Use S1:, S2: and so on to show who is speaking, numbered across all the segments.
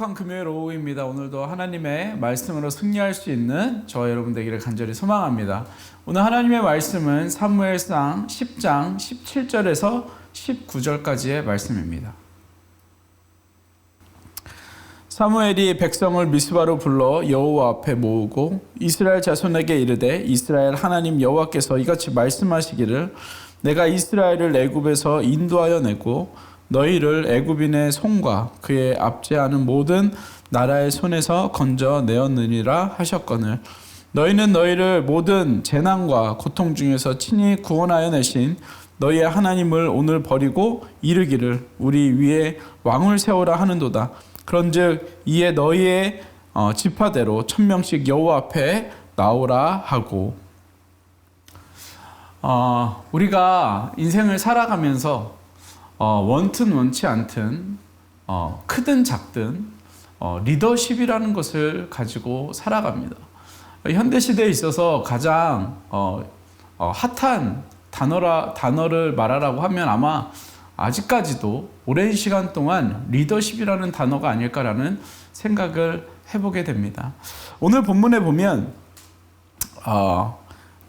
S1: 행복한 금요일 오후입니다. 오늘도 하나님의 말씀으로 승리할 수 있는 저와 여러분 되기를 간절히 소망합니다. 오늘 하나님의 말씀은 사무엘상 10장 17절에서 19절까지의 말씀입니다. 사무엘이 백성을 미스바로 불러 여호와 앞에 모으고 이스라엘 자손에게 이르되 이스라엘 하나님 여호와께서 이같이 말씀하시기를 내가 이스라엘을 애굽에서 인도하여 내고 너희를 애굽인의 손과 그의 압제하는 모든 나라의 손에서 건져 내었느니라 하셨거늘 너희는 너희를 모든 재난과 고통 중에서 친히 구원하여 내신 너희의 하나님을 오늘 버리고 이르기를 우리 위에 왕을 세우라 하는도다. 그런즉 이에 너희의 지파대로 1000명씩 여호와 앞에 나오라 하고. 우리가 인생을 살아가면서 원튼 원치 않든 크든 작든 리더십이라는 것을 가지고 살아갑니다. 현대시대에 있어서 가장 핫한 단어를 말하라고 하면 아마 아직까지도 오랜 시간 동안 리더십이라는 단어가 아닐까라는 생각을 해보게 됩니다. 오늘 본문에 보면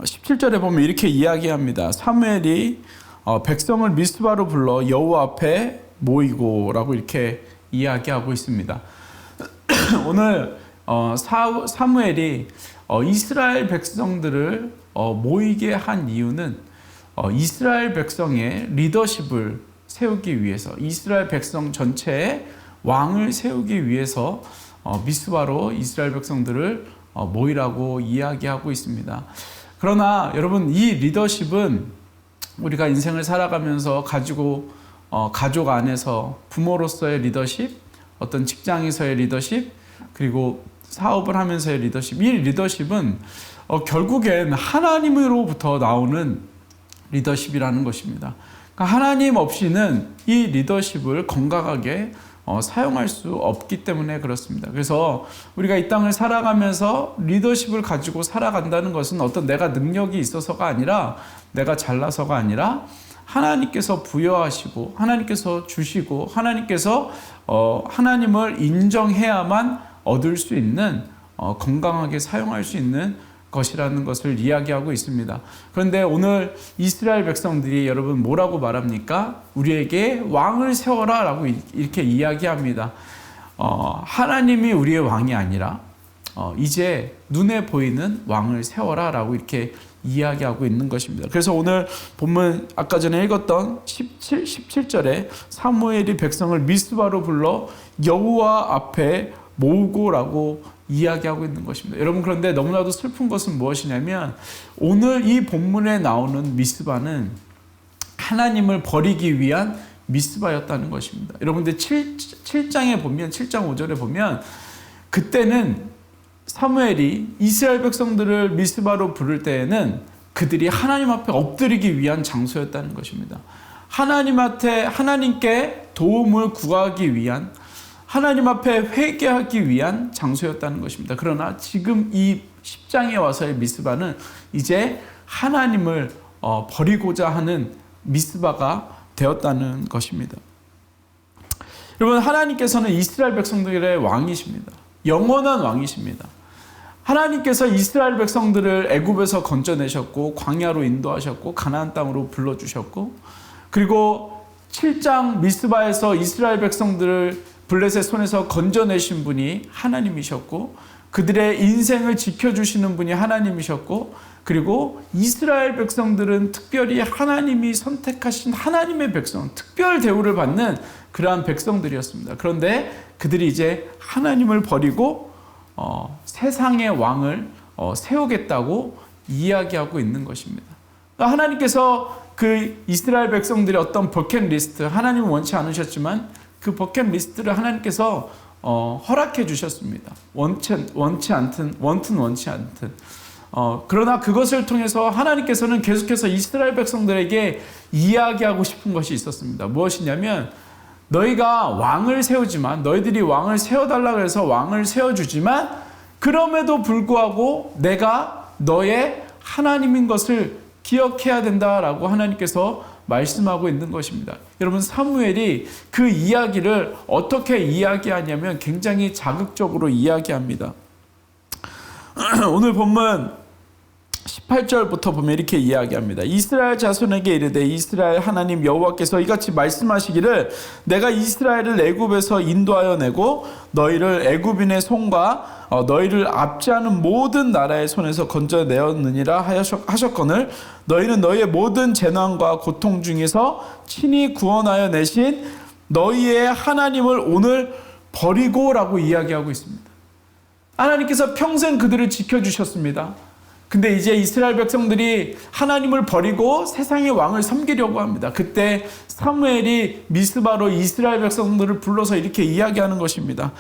S1: 17절에 보면 이렇게 이야기합니다. 사무엘이 백성을 미스바로 불러 여호와 앞에 모이고라고 이렇게 이야기하고 있습니다. 오늘 사무엘이 이스라엘 백성들을 모이게 한 이유는 이스라엘 백성의 리더십을 세우기 위해서, 이스라엘 백성 전체의 왕을 세우기 위해서 미스바로 이스라엘 백성들을 모이라고 이야기하고 있습니다. 그러나 여러분, 이 리더십은 우리가 인생을 살아가면서 가지고 가족 안에서 부모로서의 리더십, 어떤 직장에서의 리더십, 그리고 사업을 하면서의 리더십, 이 리더십은 결국엔 하나님으로부터 나오는 리더십이라는 것입니다. 그러니까 하나님 없이는 이 리더십을 건강하게 사용할 수 없기 때문에 그렇습니다. 그래서 우리가 이 땅을 살아가면서 리더십을 가지고 살아간다는 것은 어떤 내가 능력이 있어서가 아니라, 내가 잘나서가 아니라 하나님께서 부여하시고 하나님께서 주시고 하나님께서 하나님을 인정해야만 얻을 수 있는, 건강하게 사용할 수 있는 것이라는 것을 이야기하고 있습니다. 그런데 오늘 이스라엘 백성들이 여러분 뭐라고 말합니까? 우리에게 왕을 세워라 라고 이렇게 이야기합니다. 하나님이 우리의 왕이 아니라 이제 눈에 보이는 왕을 세워라 라고 이렇게 이야기하고 있는 것입니다. 그래서 오늘 본문 아까 전에 읽었던 17절에 사무엘이 백성을 미스바로 불러 여호와 앞에 모으고라고 이야기하고 있는 것입니다. 여러분, 그런데 너무나도 슬픈 것은 무엇이냐면 오늘 이 본문에 나오는 미스바는 하나님을 버리기 위한 미스바였다는 것입니다. 여러분들 7장에 보면, 7장 5절에 보면 그때는 사무엘이 이스라엘 백성들을 미스바로 부를 때에는 그들이 하나님 앞에 엎드리기 위한 장소였다는 것입니다. 하나님께 도움을 구하기 위한, 하나님 앞에 회개하기 위한 장소였다는 것입니다. 그러나 지금 이 10장에 와서의 미스바는 이제 하나님을 버리고자 하는 미스바가 되었다는 것입니다. 여러분, 하나님께서는 이스라엘 백성들의 왕이십니다. 영원한 왕이십니다. 하나님께서 이스라엘 백성들을 애굽에서 건져내셨고 광야로 인도하셨고 가나안 땅으로 불러주셨고, 그리고 7장 미스바에서 이스라엘 백성들을 블레셋 손에서 건져내신 분이 하나님이셨고, 그들의 인생을 지켜주시는 분이 하나님이셨고, 그리고 이스라엘 백성들은 특별히 하나님이 선택하신 하나님의 백성, 특별 대우를 받는 그러한 백성들이었습니다. 그런데 그들이 이제 하나님을 버리고 세상의 왕을 세우겠다고 이야기하고 있는 것입니다. 하나님께서 그 이스라엘 백성들의 어떤 버킷리스트, 하나님은 원치 않으셨지만 그 버킷리스트를 하나님께서 허락해 주셨습니다. 원치 않든, 원튼 원치 않든. 그러나 그것을 통해서 하나님께서는 계속해서 이스라엘 백성들에게 이야기하고 싶은 것이 있었습니다. 무엇이냐면, 너희가 왕을 세우지만, 너희들이 왕을 세워달라고 해서 왕을 세워주지만, 그럼에도 불구하고 내가 너의 하나님인 것을 기억해야 된다라고 하나님께서 말씀하고 있는 것입니다. 여러분, 사무엘이 그 이야기를 어떻게 이야기하냐면 굉장히 자극적으로 이야기합니다. 오늘 본문 18절부터 보면 이렇게 이야기합니다. 이스라엘 자손에게 이르되 이스라엘 하나님 여호와께서 이같이 말씀하시기를 내가 이스라엘을 애굽에서 인도하여 내고 너희를 애굽인의 손과 너희를 압제하는 모든 나라의 손에서 건져내었느니라 하셨거늘 너희는 너희의 모든 재난과 고통 중에서 친히 구원하여 내신 너희의 하나님을 오늘 버리고라고 이야기하고 있습니다. 하나님께서 평생 그들을 지켜주셨습니다. 근데 이제 이스라엘 백성들이 하나님을 버리고 세상의 왕을 섬기려고 합니다. 그때 사무엘이 미스바로 이스라엘 백성들을 불러서 이렇게 이야기하는 것입니다.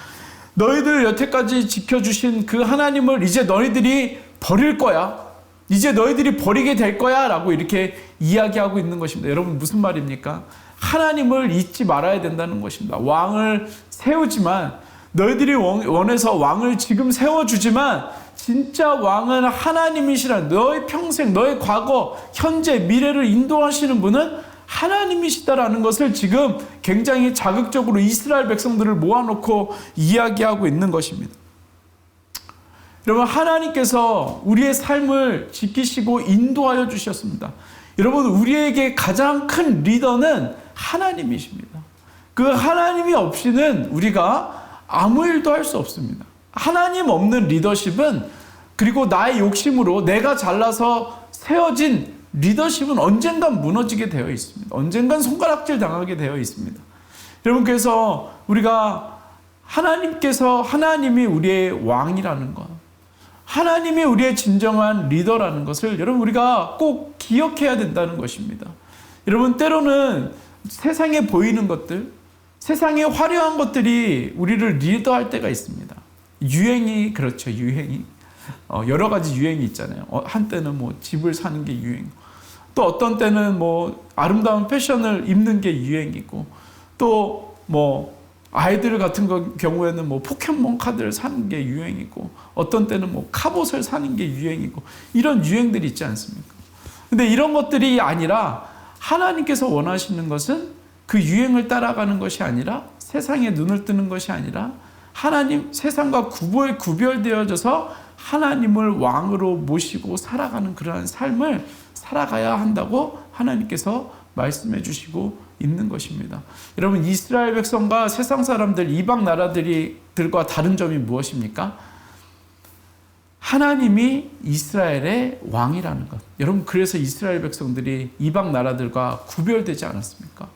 S1: 너희들 여태까지 지켜주신 그 하나님을 이제 너희들이 버릴 거야. 이제 너희들이 버리게 될 거야 라고 이렇게 이야기하고 있는 것입니다. 여러분, 무슨 말입니까? 하나님을 잊지 말아야 된다는 것입니다. 왕을 세우지만, 너희들이 원해서 왕을 지금 세워주지만 진짜 왕은 하나님이시라. 너의 평생, 너의 과거, 현재, 미래를 인도하시는 분은 하나님이시다라는 것을 지금 굉장히 자극적으로 이스라엘 백성들을 모아놓고 이야기하고 있는 것입니다. 여러분, 하나님께서 우리의 삶을 지키시고 인도하여 주셨습니다. 여러분, 우리에게 가장 큰 리더는 하나님이십니다. 그 하나님이 없이는 우리가 아무 일도 할 수 없습니다. 하나님 없는 리더십은, 그리고 나의 욕심으로 내가 잘나서 세워진 리더십은 언젠간 무너지게 되어 있습니다. 언젠간 손가락질 당하게 되어 있습니다. 여러분, 그래서 우리가 하나님이 우리의 왕이라는 것, 하나님이 우리의 진정한 리더라는 것을 여러분 우리가 꼭 기억해야 된다는 것입니다. 여러분, 때로는 세상에 보이는 것들, 세상에 화려한 것들이 우리를 리더할 때가 있습니다. 유행이 그렇죠. 유행이 여러 가지 유행이 있잖아요. 한때는 뭐 집을 사는 게 유행, 또 어떤 때는 뭐 아름다운 패션을 입는 게 유행이고, 또 뭐 아이들 같은 경우에는 뭐 포켓몬 카드를 사는 게 유행이고, 어떤 때는 뭐 갑옷을 사는 게 유행이고, 이런 유행들이 있지 않습니까? 근데 이런 것들이 아니라 하나님께서 원하시는 것은 그 유행을 따라가는 것이 아니라, 세상에 눈을 뜨는 것이 아니라 하나님, 세상과 구별되어져서 하나님을 왕으로 모시고 살아가는 그러한 삶을 살아가야 한다고 하나님께서 말씀해 주시고 있는 것입니다. 여러분, 이스라엘 백성과 세상 사람들, 이방 나라들과 다른 점이 무엇입니까? 하나님이 이스라엘의 왕이라는 것. 여러분, 그래서 이스라엘 백성들이 이방 나라들과 구별되지 않았습니까?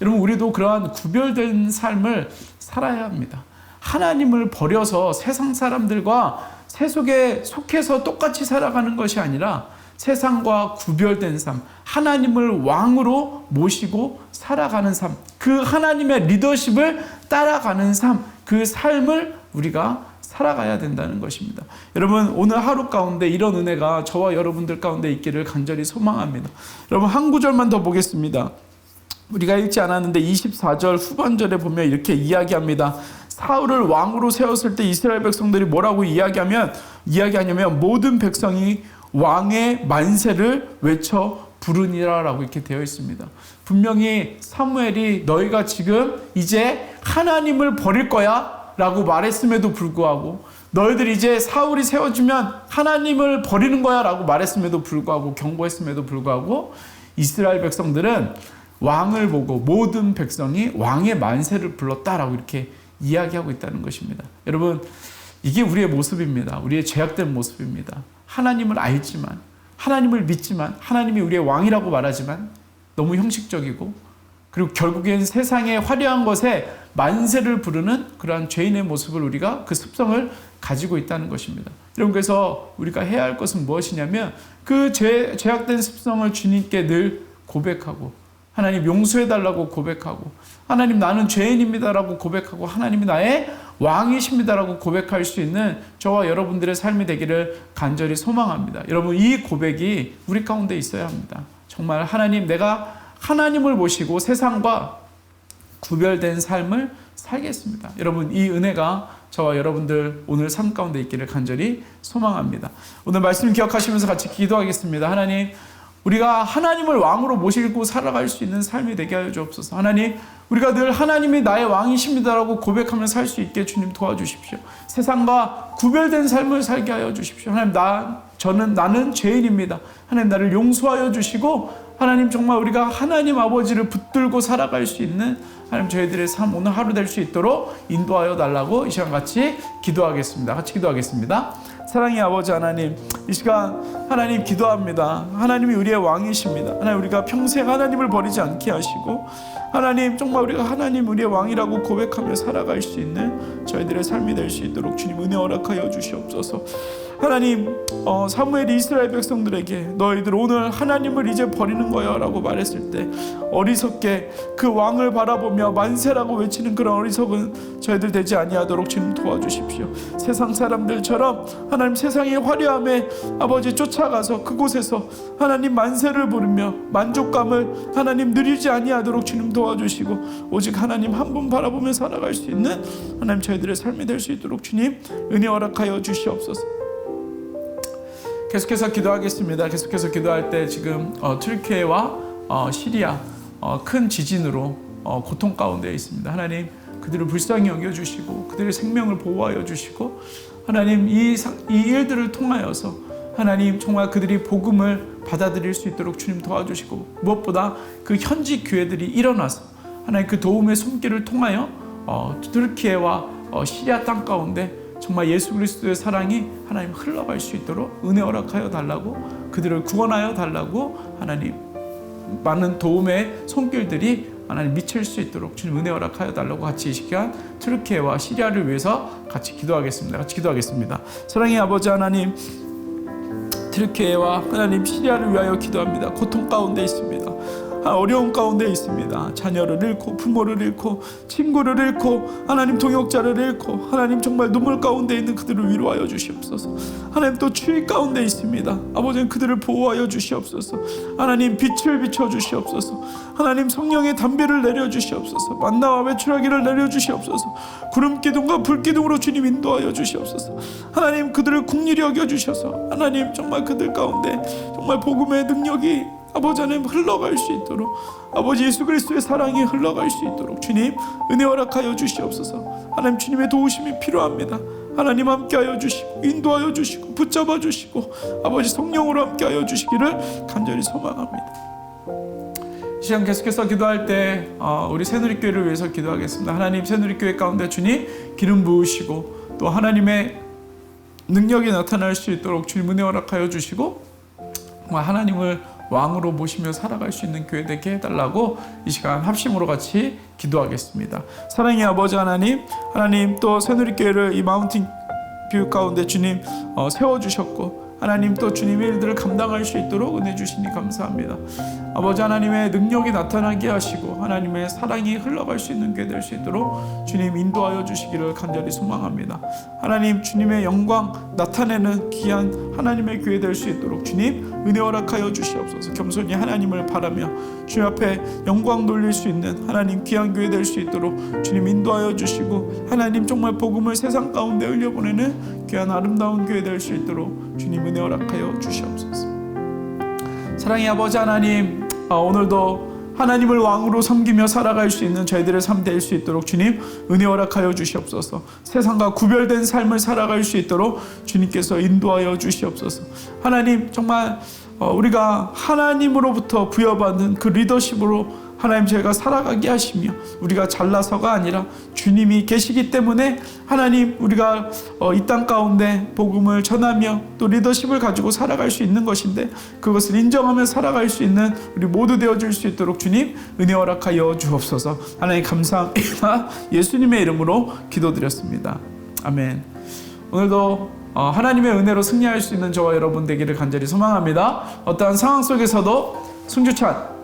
S1: 여러분, 우리도 그러한 구별된 삶을 살아야 합니다. 하나님을 버려서 세상 사람들과 세속에 속해서 똑같이 살아가는 것이 아니라 세상과 구별된 삶, 하나님을 왕으로 모시고 살아가는 삶, 그 하나님의 리더십을 따라가는 삶, 그 삶을 우리가 살아가야 된다는 것입니다. 여러분, 오늘 하루 가운데 이런 은혜가 저와 여러분들 가운데 있기를 간절히 소망합니다. 여러분, 한 구절만 더 보겠습니다. 우리가 읽지 않았는데 24절 후반절에 보면 이렇게 이야기합니다. 사울을 왕으로 세웠을 때 이스라엘 백성들이 뭐라고 이야기하냐면 모든 백성이 왕의 만세를 외쳐 부르니라라고 이렇게 되어 있습니다. 분명히 사무엘이 너희가 지금 이제 하나님을 버릴 거야 라고 말했음에도 불구하고, 너희들 이제 사울이 세워주면 하나님을 버리는 거야 라고 말했음에도 불구하고, 경고했음에도 불구하고 이스라엘 백성들은 왕을 보고 모든 백성이 왕의 만세를 불렀다라고 이렇게 이야기하고 있다는 것입니다. 여러분, 이게 우리의 모습입니다. 우리의 죄악된 모습입니다. 하나님을 알지만, 하나님을 믿지만, 하나님이 우리의 왕이라고 말하지만 너무 형식적이고, 그리고 결국엔 세상의 화려한 것에 만세를 부르는 그러한 죄인의 모습을, 우리가 그 습성을 가지고 있다는 것입니다. 여러분, 그래서 우리가 해야 할 것은 무엇이냐면 그 죄악된 습성을 주님께 늘 고백하고, 하나님 용서해달라고 고백하고, 하나님 나는 죄인입니다라고 고백하고, 하나님이 나의 왕이십니다라고 고백할 수 있는 저와 여러분들의 삶이 되기를 간절히 소망합니다. 여러분, 이 고백이 우리 가운데 있어야 합니다. 정말 하나님, 내가 하나님을 모시고 세상과 구별된 삶을 살겠습니다. 여러분, 이 은혜가 저와 여러분들 오늘 삶 가운데 있기를 간절히 소망합니다. 오늘 말씀 기억하시면서 같이 기도하겠습니다. 하나님, 우리가 하나님을 왕으로 모시고 살아갈 수 있는 삶이 되게 하여 주옵소서. 하나님, 우리가 늘 하나님이 나의 왕이십니다라고 고백하며 살 수 있게 주님 도와주십시오. 세상과 구별된 삶을 살게 하여 주십시오. 하나님, 나는 죄인입니다. 하나님, 나를 용서하여 주시고 하나님, 정말 우리가 하나님 아버지를 붙들고 살아갈 수 있는 하나님 저희들의 삶 오늘 하루 될 수 있도록 인도하여 달라고 이 시간 같이 기도하겠습니다. 같이 기도하겠습니다. 사랑의 아버지 하나님, 이 시간 하나님 기도합니다. 하나님이 우리의 왕이십니다. 하나님, 우리가 평생 하나님을 버리지 않게 하시고 하나님, 정말 우리가 하나님 우리의 왕이라고 고백하며 살아갈 수 있는 저희들의 삶이 될 수 있도록 주님 은혜 허락하여 주시옵소서. 하나님, 사무엘이 이스라엘 백성들에게 너희들 오늘 하나님을 이제 버리는 거야 라고 말했을 때 어리석게 그 왕을 바라보며 만세라고 외치는 그런 어리석은 저희들 되지 아니하도록 주님 도와주십시오. 세상 사람들처럼 하나님 세상의 화려함에 아버지 쫓아가서 그곳에서 하나님 만세를 부르며 만족감을 하나님 누리지 아니하도록 주님 도와주시고 오직 하나님 한 분 바라보며 살아갈 수 있는 하나님 저희들의 삶이 될 수 있도록 주님 은혜 허락하여 주시옵소서. 계속해서 기도하겠습니다. 계속해서 기도할 때 지금 튀르키예와 시리아 큰 지진으로 고통 가운데 있습니다. 하나님, 그들을 불쌍히 여겨주시고 그들의 생명을 보호하여 주시고 하나님, 이 일들을 통하여서 하나님 정말 그들이 복음을 받아들일 수 있도록 주님 도와주시고 무엇보다 그 현지 교회들이 일어나서 하나님 그 도움의 손길을 통하여 튀르키예와 시리아 땅 가운데 정말 예수 그리스도의 사랑이 하나님 흘러갈 수 있도록 은혜 허락하여 달라고, 그들을 구원하여 달라고 하나님 많은 도움의 손길들이 하나님 미칠 수 있도록 주님 은혜 허락하여 달라고 같이 이 시간 튀르키예와 시리아를 위해서 같이 기도하겠습니다. 같이 기도하겠습니다. 사랑의 아버지 하나님, 튀르키예와 하나님 시리아를 위하여 기도합니다. 고통 가운데 있습니다. 어려운 가운데 있습니다. 자녀를 잃고 부모를 잃고 친구를 잃고 하나님 동역자를 잃고 하나님 정말 눈물 가운데 있는 그들을 위로하여 주시옵소서. 하나님 또 추위 가운데 있습니다. 아버지는 그들을 보호하여 주시옵소서. 하나님 빛을 비춰 주시옵소서. 하나님 성령의 담비를 내려 주시옵소서. 만나와 외출하기를 내려 주시옵소서. 구름 기둥과 불 기둥으로 주님 인도하여 주시옵소서. 하나님 그들을 긍휼히 여겨 주셔서 하나님 정말 그들 가운데 정말 복음의 능력이 아버지 하나님 흘러갈 수 있도록, 아버지 예수 그리스도의 사랑이 흘러갈 수 있도록 주님 은혜 허락하여 주시옵소서. 하나님 주님의 도우심이 필요합니다. 하나님 함께하여 주시고 인도하여 주시고 붙잡아 주시고 아버지 성령으로 함께하여 주시기를 간절히 소망합니다. 이 시간 계속해서 기도할 때 우리 새누리교회를 위해서 기도하겠습니다. 하나님 새누리교회 가운데 주님 기름 부으시고 또 하나님의 능력이 나타날 수 있도록 주님 은혜 허락하여 주시고 하나님을 왕으로 모시며 살아갈 수 있는 교회 되게 해달라고 이 시간 합심으로 같이 기도하겠습니다. 사랑의 아버지 하나님, 하나님 또 새누리교회를 이 마운틴 뷰 가운데 주님 세워주셨고 하나님 또 주님의 일들을 감당할 수 있도록 은혜 주시니 감사합니다. 아버지 하나님의 능력이 나타나게 하시고 하나님의 사랑이 흘러갈 수 있는 교회 될 수 있도록 주님 인도하여 주시기를 간절히 소망합니다. 하나님 주님의 영광 나타내는 귀한 하나님의 교회 될 수 있도록 주님 은혜 허락하여 주시옵소서. 겸손히 하나님을 바라며 주님 앞에 영광 돌릴 수 있는 하나님 귀한 교회 될 수 있도록 주님 인도하여 주시고 하나님 정말 복음을 세상 가운데 흘려보내는 귀한 아름다운 교회 될 수 있도록 주님 은혜 허락하여 주시옵소서. 사랑의 아버지 하나님, 오늘도 하나님을 왕으로 섬기며 살아갈 수 있는 저희들의 삶 될 수 있도록 주님 은혜 허락하여 주시옵소서. 세상과 구별된 삶을 살아갈 수 있도록 주님께서 인도하여 주시옵소서. 하나님 정말 우리가 하나님으로부터 부여받은 그 리더십으로 하나님 저희가 살아가게 하시며 우리가 잘나서가 아니라 주님이 계시기 때문에 하나님 우리가 이 땅 가운데 복음을 전하며 또 리더십을 가지고 살아갈 수 있는 것인데 그것을 인정하며 살아갈 수 있는 우리 모두 되어줄 수 있도록 주님 은혜 허락하여 주옵소서. 하나님 감사합니다. 예수님의 이름으로 기도드렸습니다. 아멘. 오늘도 하나님의 은혜로 승리할 수 있는 저와 여러분 되기를 간절히 소망합니다. 어떠한 상황 속에서도 승주찬